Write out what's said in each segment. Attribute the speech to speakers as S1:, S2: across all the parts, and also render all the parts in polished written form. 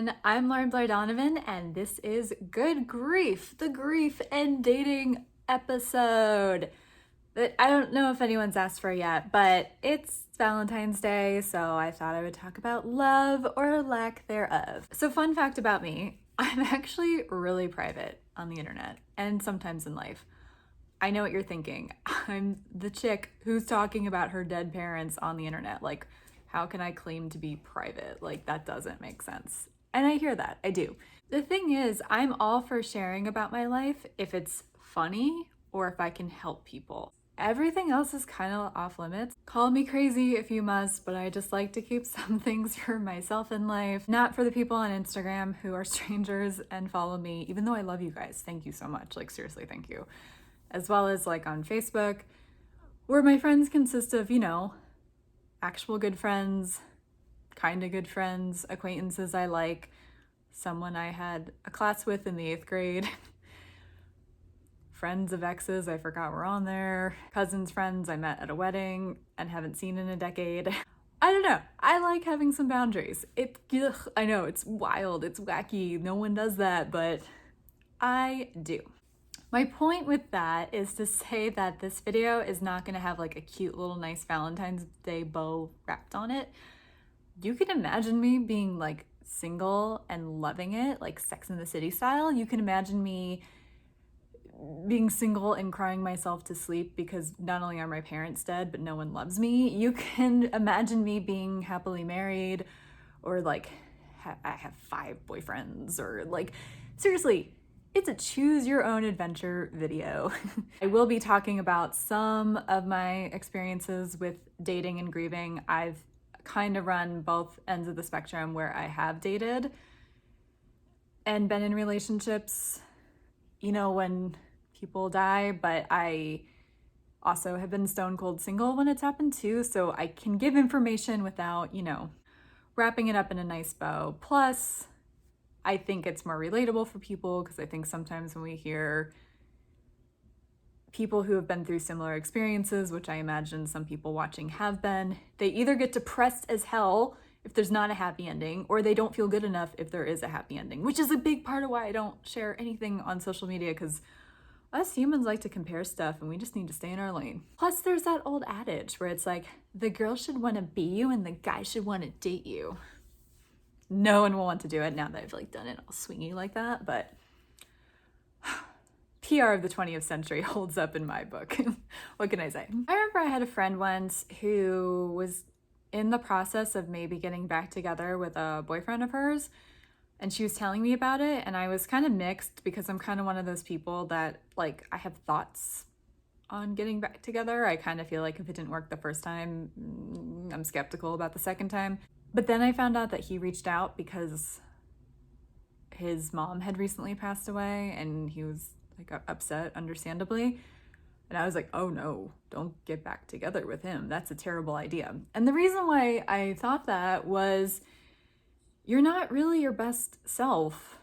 S1: everyone. I'm Lauren-Blair Donovan, and this is Good Grief, the grief and dating episode that I don't know if anyone's asked for yet, but it's Valentine's Day, so I thought I would talk about love or lack thereof. So fun fact about me, I'm actually really private on the internet and sometimes in life. I know what you're thinking. I'm the chick who's talking about her dead parents on the internet. Like, how can I claim to be private? Like, that doesn't make sense. And I hear that, I do. The thing is, I'm all for sharing about my life if it's funny or if I can help people. Everything else is kind of off limits. Call me crazy if you must, but I just like to keep some things for myself in life, not for the people on Instagram who are strangers and follow me, even though I love you guys. Thank you so much. Like, seriously, thank you. As well as like on Facebook, where my friends consist of, actual good friends, kind of good friends, acquaintances I like, someone I had a class with in the 8th grade, friends of exes I forgot were on there, cousins' friends I met at a wedding and haven't seen in a decade. I don't know. I like having some boundaries. I know, it's wild, it's wacky, no one does that, but I do. My point with that is to say that this video is not going to have like a cute little nice Valentine's Day bow wrapped on it. You can imagine me being like single and loving it, like Sex and the City style. You can imagine me being single and crying myself to sleep because not only are my parents dead, but no one loves me. You can imagine me being happily married, or like I have 5 boyfriends, or like, seriously, it's a choose your own adventure video. I will be talking about some of my experiences with dating and grieving. I've kind of run both ends of the spectrum where I have dated and been in relationships, when people die, but I also have been stone cold single when it's happened too. So I can give information without, wrapping it up in a nice bow. Plus, I think it's more relatable for people because I think sometimes when we hear people who have been through similar experiences, which I imagine some people watching have been, they either get depressed as hell if there's not a happy ending, or they don't feel good enough if there is a happy ending, which is a big part of why I don't share anything on social media, because us humans like to compare stuff and we just need to stay in our lane. Plus, there's that old adage where it's like, the girl should want to be you and the guy should want to date you. No one will want to do it now that I've like done it all swingy like that, but PR of the 20th century holds up in my book. What can I say? I remember I had a friend once who was in the process of maybe getting back together with a boyfriend of hers, and she was telling me about it, and I was kind of mixed because I'm kind of one of those people that like, I have thoughts on getting back together. I kind of feel like if it didn't work the first time, I'm skeptical about the second time. But then I found out that he reached out because his mom had recently passed away and he was like upset, understandably. And I was like, oh no, don't get back together with him. That's a terrible idea. And the reason why I thought that was, you're not really your best self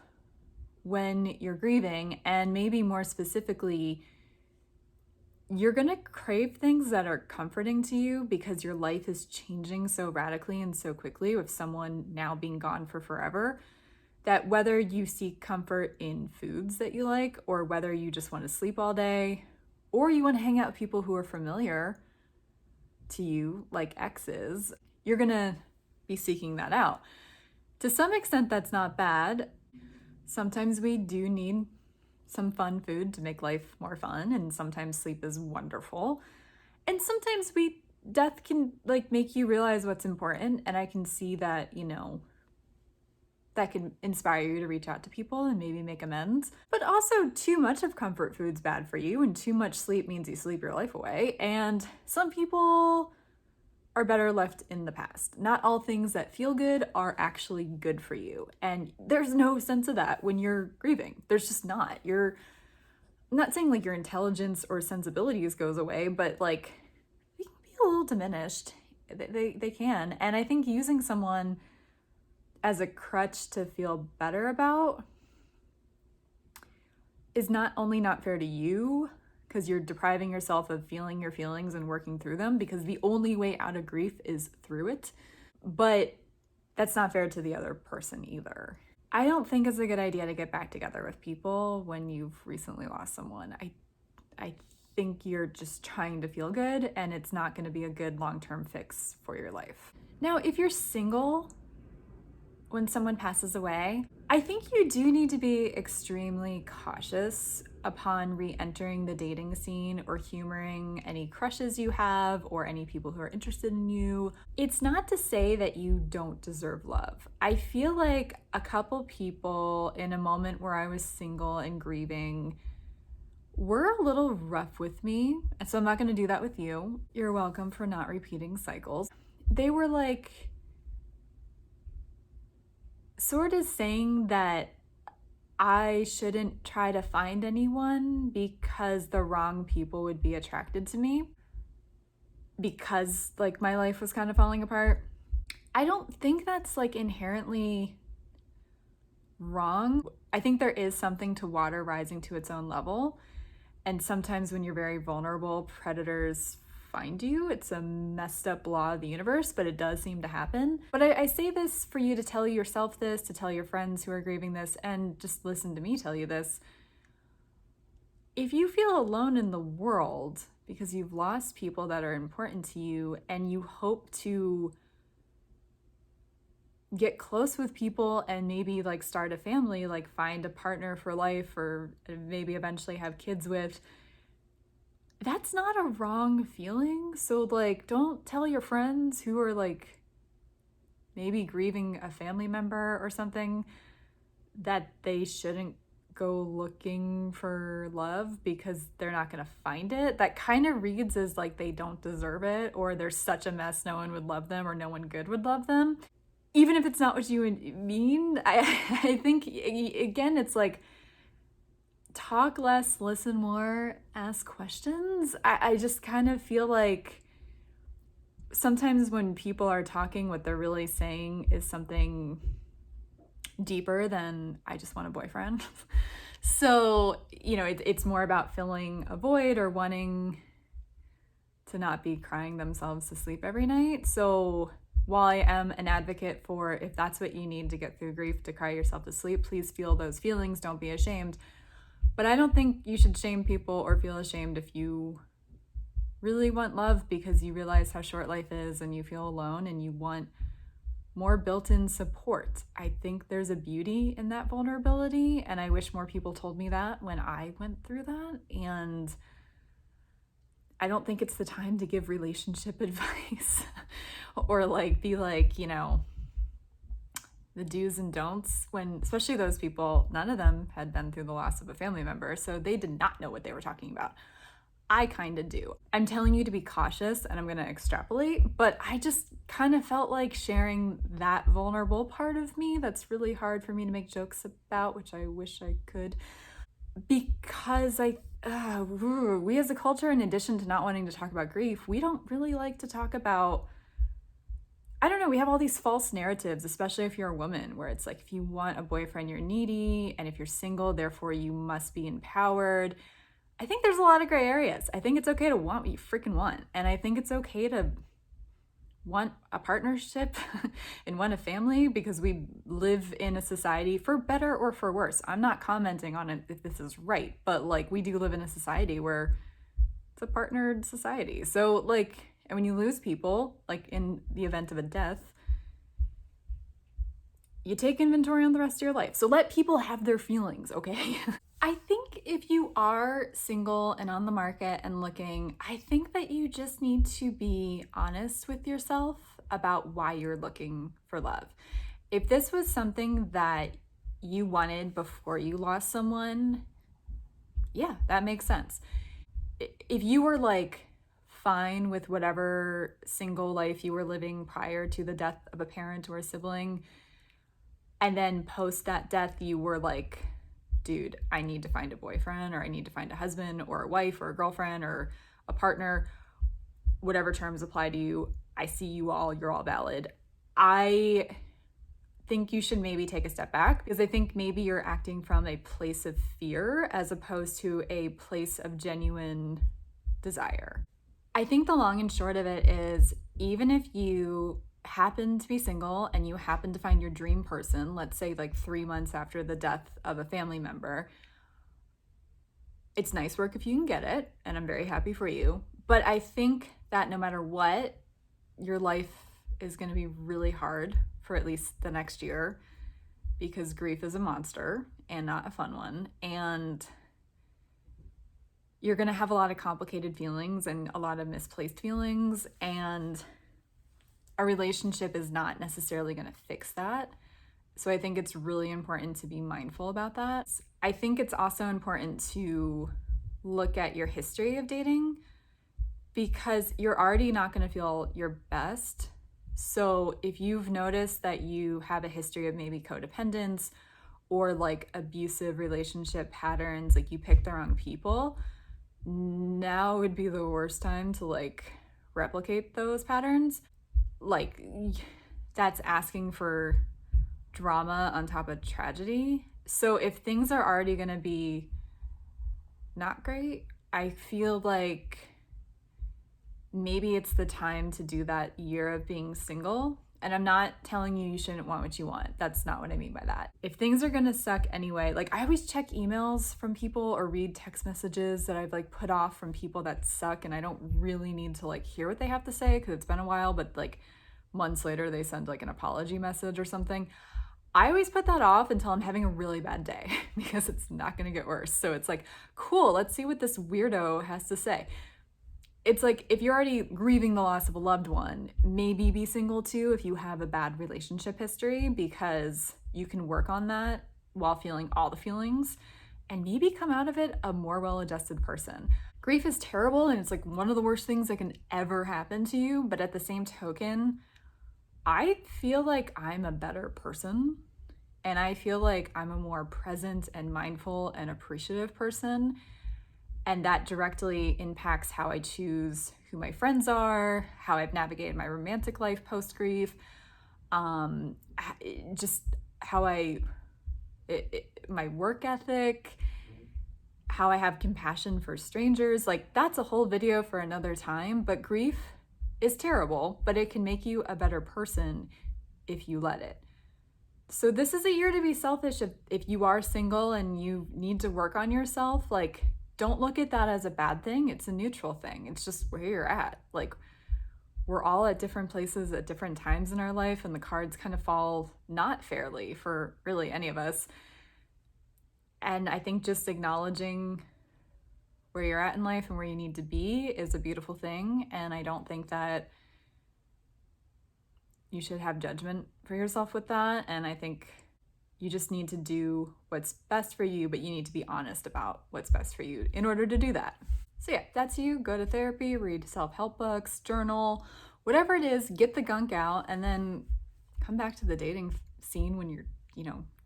S1: when you're grieving, and maybe more specifically, you're gonna crave things that are comforting to you because your life is changing so radically and so quickly with someone now being gone for forever, that whether you seek comfort in foods that you like, or whether you just want to sleep all day, or you want to hang out with people who are familiar to you, like exes, you're gonna be seeking that out. To some extent, that's not bad. Sometimes we do need some fun food to make life more fun, and sometimes sleep is wonderful. And sometimes death can like make you realize what's important, and I can see that, that can inspire you to reach out to people and maybe make amends. But also, too much of comfort food's bad for you, and too much sleep means you sleep your life away, and some people are better left in the past. Not all things that feel good are actually good for you. And there's no sense of that when you're grieving. There's just not. I'm not saying like your intelligence or sensibilities goes away, but like they can be a little diminished. They can. And I think using someone as a crutch to feel better about is not only not fair to you, because you're depriving yourself of feeling your feelings and working through them, because the only way out of grief is through it. But that's not fair to the other person either. I don't think it's a good idea to get back together with people when you've recently lost someone. I think you're just trying to feel good, and it's not going to be a good long-term fix for your life. Now, if you're single when someone passes away, I think you do need to be extremely cautious upon re-entering the dating scene or humoring any crushes you have or any people who are interested in you. It's not to say that you don't deserve love. I feel like a couple people in a moment where I was single and grieving were a little rough with me, and so I'm not going to do that with you. You're welcome for not repeating cycles. They were like sort of saying that I shouldn't try to find anyone because the wrong people would be attracted to me, because like my life was kind of falling apart. I don't think that's like inherently wrong. I think there is something to water rising to its own level. And sometimes when you're very vulnerable, predators find you. It's a messed up law of the universe, but it does seem to happen. But I say this for you to tell yourself this, to tell your friends who are grieving this, and just listen to me tell you this. If you feel alone in the world because you've lost people that are important to you and you hope to get close with people and maybe like start a family, like find a partner for life or maybe eventually have kids with, that's not a wrong feeling. So like, don't tell your friends who are like maybe grieving a family member or something that they shouldn't go looking for love because they're not going to find it. That kind of reads as like they don't deserve it, or they're such a mess no one would love them, or no one good would love them. Even if it's not what you mean, I think, again, it's like talk less, listen more, ask questions. I just kind of feel like sometimes when people are talking, what they're really saying is something deeper than I just want a boyfriend. So, you know, it's more about filling a void or wanting to not be crying themselves to sleep every night. So while I am an advocate for if that's what you need to get through grief, to cry yourself to sleep, please feel those feelings. Don't be ashamed. But I don't think you should shame people or feel ashamed if you really want love because you realize how short life is and you feel alone and you want more built-in support. I think there's a beauty in that vulnerability, and I wish more people told me that when I went through that. And I don't think it's the time to give relationship advice or like be like, you know, the do's and don'ts, when especially those people, none of them had been through the loss of a family member, so they did not know what they were talking about. I kind of do. I'm telling you to be cautious, and I'm going to extrapolate, but I just kind of felt like sharing that vulnerable part of me that's really hard for me to make jokes about, which I wish I could, because we as a culture, in addition to not wanting to talk about grief, we don't really like to talk about, I don't know, we have all these false narratives, especially if you're a woman, where it's like, if you want a boyfriend, you're needy, and if you're single, therefore you must be empowered. I think there's a lot of gray areas. I think it's okay to want what you freaking want. And I think it's okay to want a partnership and want a family, because we live in a society, for better or for worse. I'm not commenting on it if this is right, but like, we do live in a society where it's a partnered society. So like, and when you lose people, like in the event of a death, you take inventory on the rest of your life. So let people have their feelings, okay? I think if you are single and on the market and looking, I think that you just need to be honest with yourself about why you're looking for love. If this was something that you wanted before you lost someone, yeah, that makes sense. If you were like fine with whatever single life you were living prior to the death of a parent or a sibling, and then post that death you were like, dude, I need to find a boyfriend, or I need to find a husband or a wife or a girlfriend or a partner, whatever terms apply to you, I see you all, you're all valid. I think you should maybe take a step back, because I think maybe you're acting from a place of fear as opposed to a place of genuine desire. I think the long and short of it is, even if you happen to be single and you happen to find your dream person, let's say like 3 months after the death of a family member, it's nice work if you can get it, and I'm very happy for you. But I think that no matter what, your life is going to be really hard for at least the next year, because grief is a monster and not a fun one. And you're going to have a lot of complicated feelings and a lot of misplaced feelings, and a relationship is not necessarily going to fix that. So I think it's really important to be mindful about that. I think it's also important to look at your history of dating, because you're already not going to feel your best. So if you've noticed that you have a history of maybe codependence or like abusive relationship patterns, like you picked the wrong people, now would be the worst time to like replicate those patterns. Like, that's asking for drama on top of tragedy. So if things are already going to be not great, I feel like maybe it's the time to do that year of being single. And I'm not telling you shouldn't want what you want. That's not what I mean by that. If things are gonna suck anyway, like I always check emails from people or read text messages that I've like put off from people that suck, and I don't really need to like hear what they have to say because it's been a while, but like months later they send like an apology message or something. I always put that off until I'm having a really bad day because it's not gonna get worse. So it's like, cool, let's see what this weirdo has to say. It's like, if you're already grieving the loss of a loved one, maybe be single too if you have a bad relationship history, because you can work on that while feeling all the feelings and maybe come out of it a more well-adjusted person. Grief is terrible and it's like one of the worst things that can ever happen to you, but at the same token, I feel like I'm a better person, and I feel like I'm a more present and mindful and appreciative person. And that directly impacts how I choose who my friends are, how I've navigated my romantic life post-grief, just how my work ethic, how I have compassion for strangers. Like, that's a whole video for another time, but grief is terrible, but it can make you a better person if you let it. So this is a year to be selfish. If you are single and you need to work on yourself, like, don't look at that as a bad thing. It's a neutral thing. It's just where you're at. Like, we're all at different places at different times in our life, and the cards kind of fall not fairly for really any of us. And I think just acknowledging where you're at in life and where you need to be is a beautiful thing. And I don't think that you should have judgment for yourself with that. And I think you just need to do what's best for you, but you need to be honest about what's best for you in order to do that. So yeah, that's you. Go to therapy, read self-help books, journal, whatever it is, get the gunk out, and then come back to the dating scene when you're,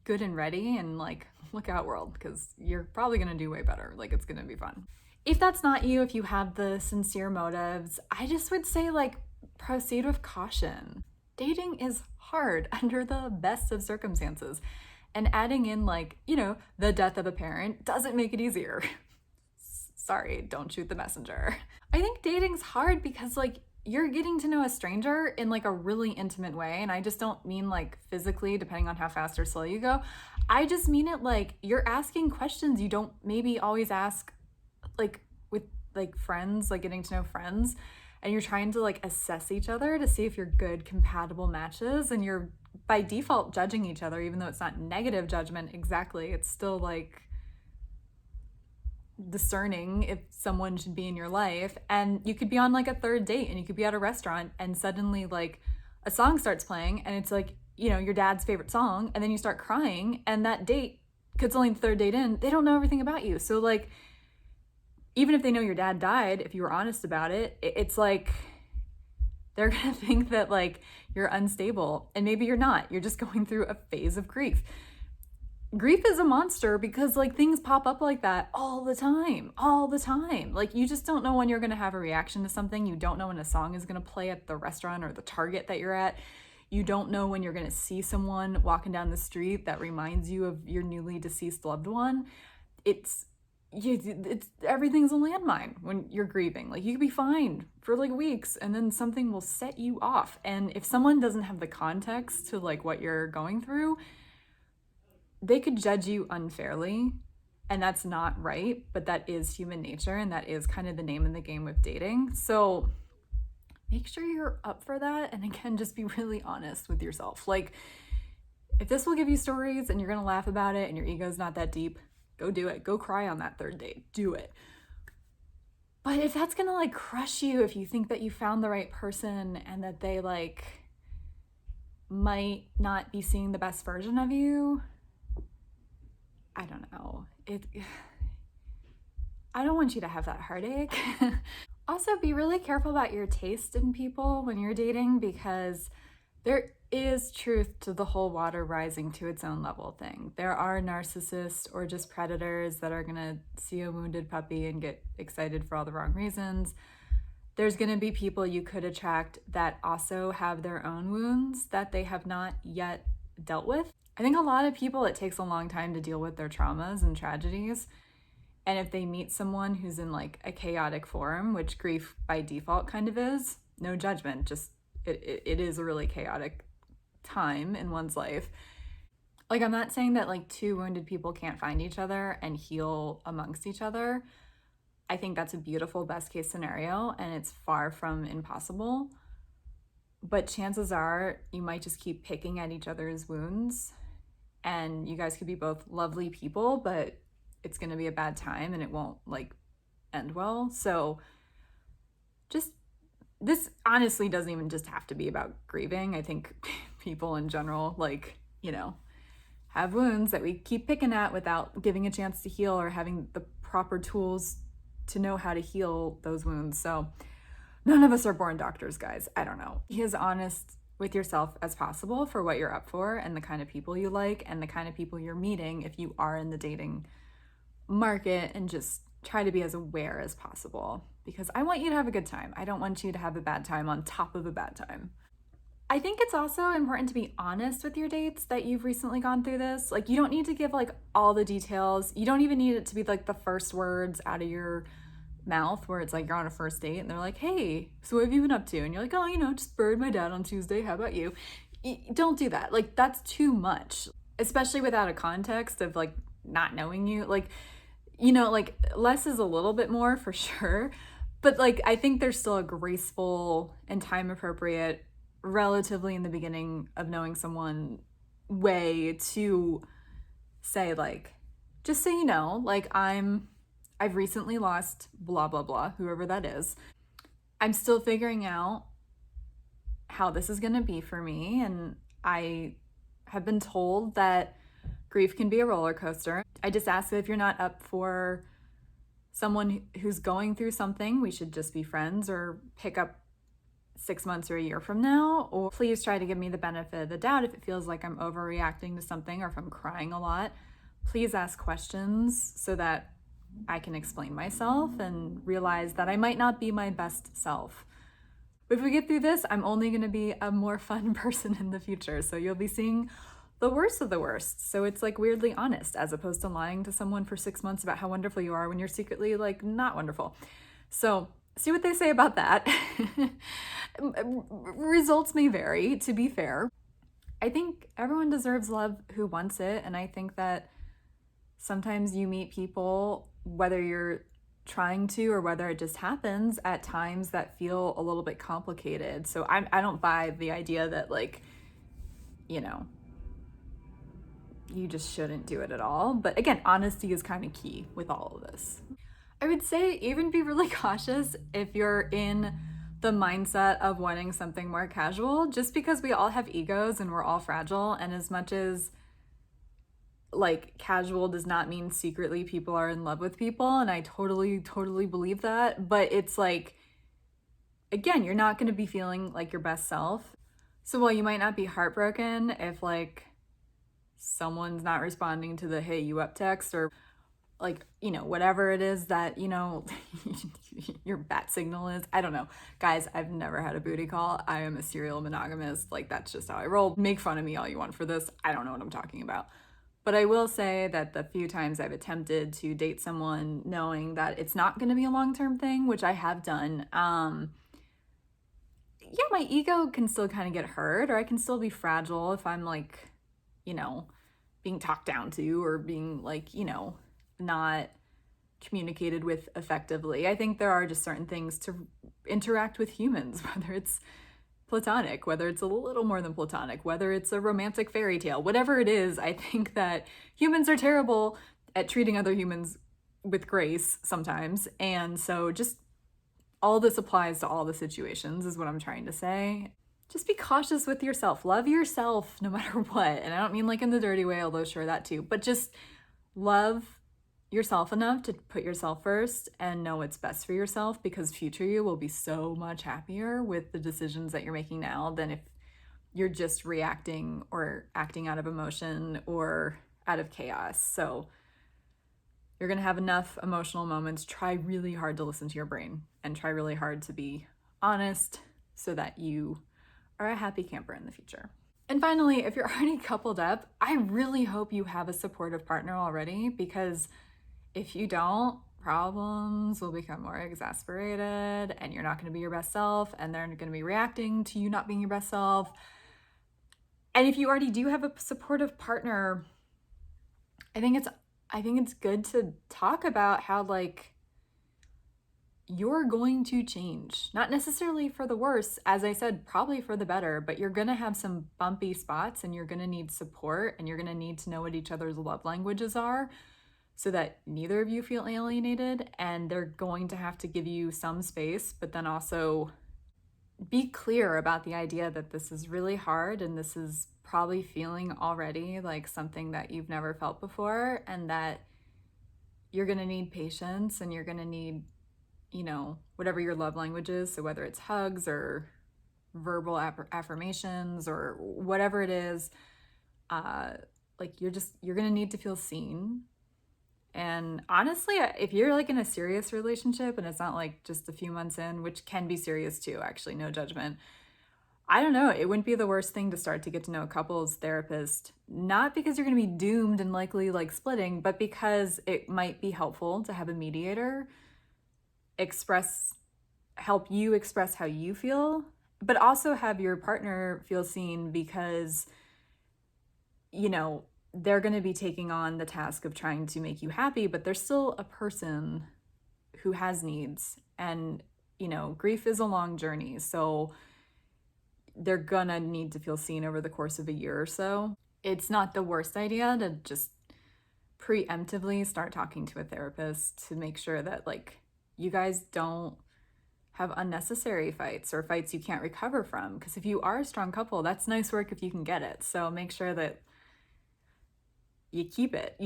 S1: good and ready, and like, look out, world, because you're probably gonna do way better. Like, it's gonna be fun. If that's not you, if you have the sincere motives, I just would say, like, proceed with caution. Dating is hard under the best of circumstances. And adding in, like, the death of a parent doesn't make it easier. Sorry, don't shoot the messenger. I think dating's hard because, like, you're getting to know a stranger in like a really intimate way. And I just don't mean like physically, depending on how fast or slow you go. I just mean it like you're asking questions you don't maybe always ask, like with like friends, like getting to know friends. And you're trying to like assess each other to see if you're good, compatible matches. And you're by default judging each other, even though it's not negative judgment exactly. It's still like discerning if someone should be in your life. And you could be on like a third date and you could be at a restaurant and suddenly like a song starts playing and it's like, your dad's favorite song, and then you start crying, and that date, because it's only the third date in, they don't know everything about you. So like, even if they know your dad died, if you were honest about it, it's like they're gonna think that like you're unstable, and maybe you're not. You're just going through a phase of grief. Grief is a monster because like things pop up like that all the time. Like, you just don't know when you're gonna have a reaction to something. You don't know when a song is gonna play at the restaurant or the Target that you're at. You don't know when you're gonna see someone walking down the street that reminds you of your newly deceased loved one. everything's a landmine when you're grieving. Like, you could be fine for like weeks and then something will set you off. And if someone doesn't have the context to like what you're going through, they could judge you unfairly. And that's not right, but that is human nature, and that is kind of the name of the game with dating. So make sure you're up for that. And again, just be really honest with yourself. Like, if this will give you stories and you're gonna laugh about it and your ego's not that deep, go do it. Go cry on that third date. Do it. But if that's gonna like crush you, if you think that you found the right person and that they like might not be seeing the best version of you, I don't know. I don't want you to have that heartache. Also, be really careful about your taste in people when you're dating, because there is truth to the whole water rising to its own level thing. There are narcissists or just predators that are gonna see a wounded puppy and get excited for all the wrong reasons. There's gonna be people you could attract that also have their own wounds that they have not yet dealt with. I think a lot of people, it takes a long time to deal with their traumas and tragedies. And if they meet someone who's in like a chaotic form, which grief by default kind of is, no judgment, just it is a really chaotic time in one's life. Like, I'm not saying that like two wounded people can't find each other and heal amongst each other. I think that's a beautiful best case scenario, and it's far from impossible. But chances are you might just keep picking at each other's wounds, and you guys could be both lovely people, but it's going to be a bad time and it won't like end well. So just, this honestly doesn't even just have to be about grieving. I think people in general, like, you know, have wounds that we keep picking at without giving a chance to heal or having the proper tools to know how to heal those wounds. So none of us are born doctors, guys. I don't know. Be as honest with yourself as possible for what you're up for and the kind of people you like and the kind of people you're meeting if you are in the dating market, and just try to be as aware as possible, because I want you to have a good time. I don't want you to have a bad time on top of a bad time. I think it's also important to be honest with your dates that you've recently gone through this. Like, you don't need to give like all the details. You don't even need it to be like the first words out of your mouth where it's like you're on a first date and they're like, hey, so what have you been up to? And you're like, oh, you know, just buried my dad on Tuesday. How about you? Don't do that. Like, that's too much, especially without a context of like not knowing you. Like, you know, like less is a little bit more for sure. But like, I think there's still a graceful and time appropriate, relatively in the beginning of knowing someone, way to say like, just so you know, like I've recently lost blah, blah, blah, whoever that is. I'm still figuring out how this is going to be for me. And I have been told that grief can be a roller coaster. I just ask that if you're not up for someone who's going through something, we should just be friends or pick up 6 months or a year from now. Or please try to give me the benefit of the doubt if it feels like I'm overreacting to something or if I'm crying a lot. Please ask questions so that I can explain myself and realize that I might not be my best self. But if we get through this, I'm only going to be a more fun person in the future. So you'll be seeing the worst of the worst. So it's like weirdly honest, as opposed to lying to someone for 6 months about how wonderful you are when you're secretly like not wonderful. So see what they say about that. Results may vary, to be fair. I think everyone deserves love who wants it. And I think that sometimes you meet people, whether you're trying to or whether it just happens, at times that feel a little bit complicated. So I don't buy the idea that like, you know, you just shouldn't do it at all. But again, honesty is kind of key with all of this. I would say even be really cautious if you're in the mindset of wanting something more casual, just because we all have egos and we're all fragile. And as much as like casual does not mean secretly people are in love with people, and I totally believe that, but it's like, again, you're not going to be feeling like your best self. So while you might not be heartbroken if like someone's not responding to the hey you up text, or like, you know, whatever it is that, you know, your bat signal is, I don't know. Guys, I've never had a booty call. I am a serial monogamist. Like, that's just how I roll. Make fun of me all you want for this. I don't know what I'm talking about. But I will say that the few times I've attempted to date someone knowing that it's not going to be a long-term thing, which I have done, yeah, my ego can still kind of get hurt, or I can still be fragile if I'm like, you know, being talked down to, or being like, not communicated with effectively. I think there are just certain things to interact with humans, whether it's platonic, whether it's a little more than platonic, whether it's a romantic fairy tale, whatever it is. I think that humans are terrible at treating other humans with grace sometimes. And so just all this applies to all the situations, is what I'm trying to say. Just be cautious with yourself. Love yourself no matter what. And I don't mean like in the dirty way, although sure, that too, but just love yourself enough to put yourself first and know what's best for yourself, because future you will be so much happier with the decisions that you're making now than if you're just reacting or acting out of emotion or out of chaos. So you're going to have enough emotional moments. Try really hard to listen to your brain and try really hard to be honest so that you are a happy camper in the future. And finally, if you're already coupled up, I really hope you have a supportive partner already, because if you don't, problems will become more exasperated and you're not going to be your best self, and they're going to be reacting to you not being your best self. And if you already do have a supportive partner, I think it's good to talk about how like you're going to change, not necessarily for the worse, as I said, probably for the better, but you're going to have some bumpy spots and you're going to need support, and you're going to need to know what each other's love languages are so that neither of you feel alienated. And they're going to have to give you some space, but then also be clear about the idea that this is really hard and this is probably feeling already like something that you've never felt before, and that you're going to need patience and you're going to need, whatever your love language is. So whether it's hugs or verbal affirmations or whatever it is, like you're going to need to feel seen. And honestly, if you're like in a serious relationship and it's not like just a few months in, which can be serious too, actually, no judgment, I don't know, it wouldn't be the worst thing to start to get to know a couples therapist, not because you're going to be doomed and likely like splitting, but because it might be helpful to have a mediator help you express how you feel, but also have your partner feel seen, because, they're going to be taking on the task of trying to make you happy, but they're still a person who has needs. And, grief is a long journey. So they're going to need to feel seen over the course of a year or so. It's not the worst idea to just preemptively start talking to a therapist to make sure that like you guys don't have unnecessary fights or fights you can't recover from. Because if you are a strong couple, that's nice work if you can get it. So make sure that you keep it,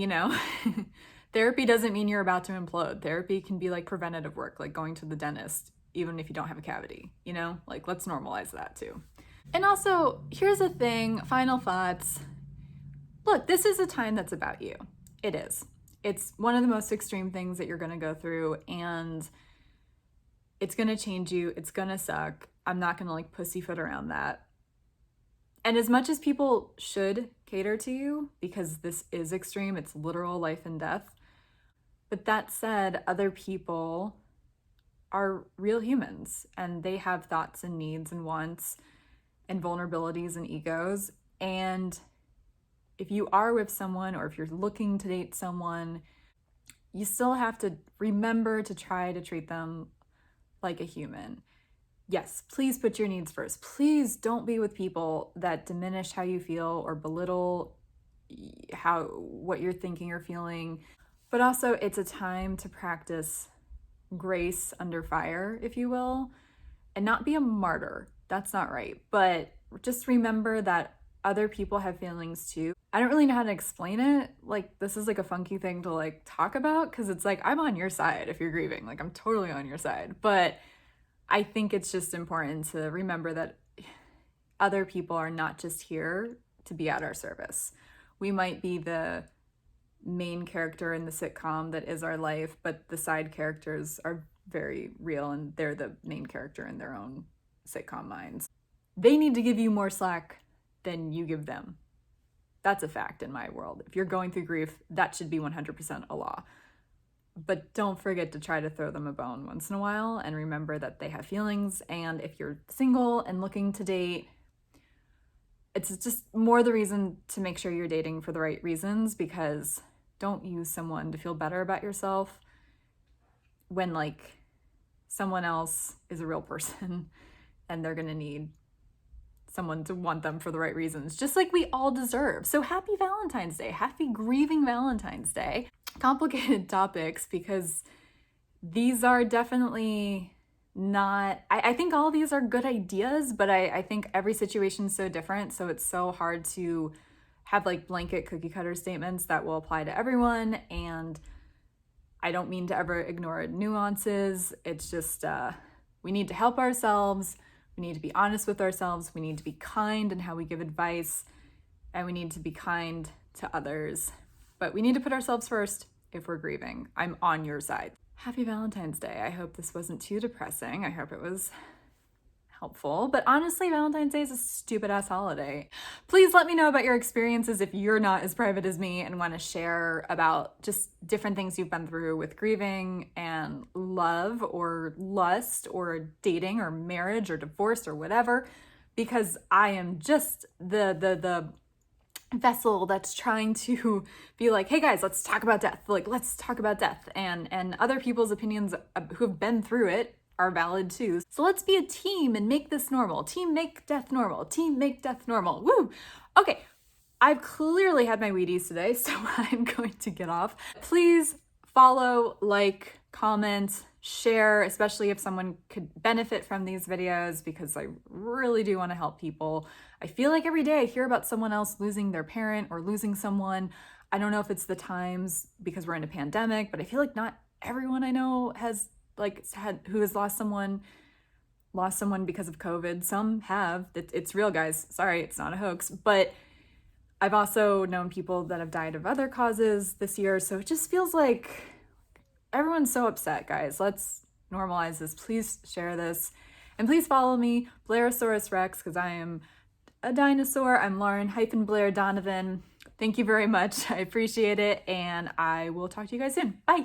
S1: Therapy doesn't mean you're about to implode. Therapy can be like preventative work, like going to the dentist, even if you don't have a cavity, like let's normalize that too. And also, here's the thing, final thoughts. Look, this is a time that's about you. It is. It's one of the most extreme things that you're going to go through, and it's going to change you. It's going to suck. I'm not going to like pussyfoot around that. And as much as people should cater to you, because this is extreme, it's literal life and death. But that said, other people are real humans, and they have thoughts and needs and wants and vulnerabilities and egos. And if you are with someone, or if you're looking to date someone, you still have to remember to try to treat them like a human. Yes, please put your needs first. Please don't be with people that diminish how you feel or belittle what you're thinking or feeling. But also, it's a time to practice grace under fire, if you will, and not be a martyr. That's not right. But just remember that other people have feelings too. I don't really know how to explain it. Like, this is like a funky thing to like talk about, because it's like, I'm on your side if you're grieving. Like, I'm totally on your side. But I think it's just important to remember that other people are not just here to be at our service. We might be the main character in the sitcom that is our life, but the side characters are very real, and they're the main character in their own sitcom minds. They need to give you more slack than you give them. That's a fact in my world. If you're going through grief, that should be 100% a law. But don't forget to try to throw them a bone once in a while and remember that they have feelings. And if you're single and looking to date, it's just more the reason to make sure you're dating for the right reasons, because don't use someone to feel better about yourself when like someone else is a real person and they're gonna need someone to want them for the right reasons, just like we all deserve. So happy Valentine's Day. Happy Grieving Valentine's Day. Complicated topics, because these are definitely not, I think all these are good ideas, but I think every situation is so different. So it's so hard to have like blanket cookie cutter statements that will apply to everyone. And I don't mean to ever ignore nuances. It's just, we need to help ourselves. We need to be honest with ourselves. We need to be kind in how we give advice, and we need to be kind to others. But we need to put ourselves first if we're grieving. I'm on your side. Happy Valentine's Day. I hope this wasn't too depressing. I hope it was helpful. But honestly, Valentine's Day is a stupid ass holiday. Please let me know about your experiences if you're not as private as me and want to share about just different things you've been through with grieving and love or lust or dating or marriage or divorce or whatever, because I am just the vessel that's trying to be like, hey guys, let's talk about death. Like, let's talk about death. And other people's opinions who've been through it are valid too. So let's be a team and make this normal. Team make death normal. Team make death normal. Woo! Okay, I've clearly had my Wheaties today, so I'm going to get off. Please follow, like, comment, share, especially if someone could benefit from these videos, because I really do want to help people. I feel like every day I hear about someone else losing their parent or losing someone. I don't know if it's the times because we're in a pandemic, but I feel like not everyone I know has who has lost someone because of COVID. Some have. It's real, guys. Sorry, it's not a hoax. But I've also known people that have died of other causes this year. So it just feels like everyone's so upset, guys. Let's normalize this. Please share this. And please follow me, Blairosaurus Rex, because I am a dinosaur. I'm Lauren-Blair Donovan. Thank you very much. I appreciate it. And I will talk to you guys soon. Bye.